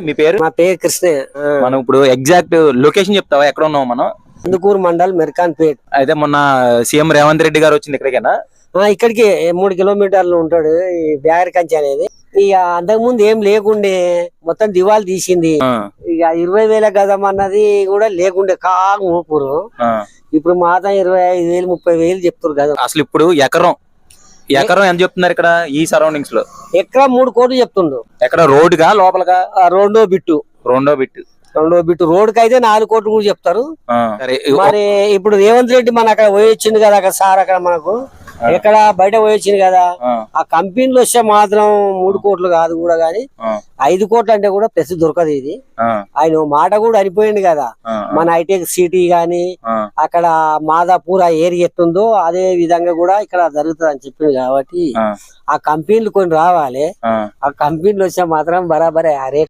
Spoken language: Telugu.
మీ పేరు? మా పేరు కృష్ణ. మనం ఇప్పుడు ఎగ్జాక్ట్ లొకేషన్ చెప్తావా, ఎక్కడ ఉన్నాం మనం? అందుకూరు మండల్ మెర్కాన్ పేట్. అయితే మొన్న సీఎం రేవంత్ రెడ్డి గారు వచ్చింది ఇక్కడికేనా? ఇక్కడికి 3 కిలోమీటర్లు ఉంటాడు ఈ బ్యాగర్ కంచి అనేది. ఇక అంతకు ముందు ఏం లేకుండే, మొత్తం దివాళి తీసింది. ఇక 20,000 గజం అన్నది కూడా లేకుండే కాగా ఊపురు. ఇప్పుడు మాత్రం 25,000 30,000 చెప్తారు గజం. అసలు ఇప్పుడు ఎకరం ఎంత చెప్తున్నారు ఇక్కడ ఈ సరౌండింగ్స్ లో? ఎకరం 3 కోట్లు చెప్తుండ్రు. ఎక్కడ రోడ్డుగా లోపలగా? రెండో బిట్టు రోడ్ కి అయితే 4 కోట్లు కూడా చెప్తారు. మరి ఇప్పుడు రేవంత్ రెడ్డి మన అక్కడ పోయొచ్చింది కదా, అక్కడ సార్ అక్కడ మనకు ఎక్కడ బయట పోయొచ్చింది కదా, ఆ కంపెనీలు వస్తే మాత్రం 3 కోట్లు కాదు కూడా గాని 5 కోట్లు అంటే కూడా ప్లస్ దొరకదు. ఇది ఆయన మాట కూడా అనిపోయింది కదా. మన హైటెక్ సిటీ గాని అక్కడ మాదాపూర్ ఆ ఏరియా ఎట్టుందో అదే విధంగా కూడా ఇక్కడ జరుగుతుంది అని చెప్పింది. కాబట్టి ఆ కంపెనీలు కొన్ని రావాలి. ఆ కంపెనీలు వస్తే మాత్రం బరాబరే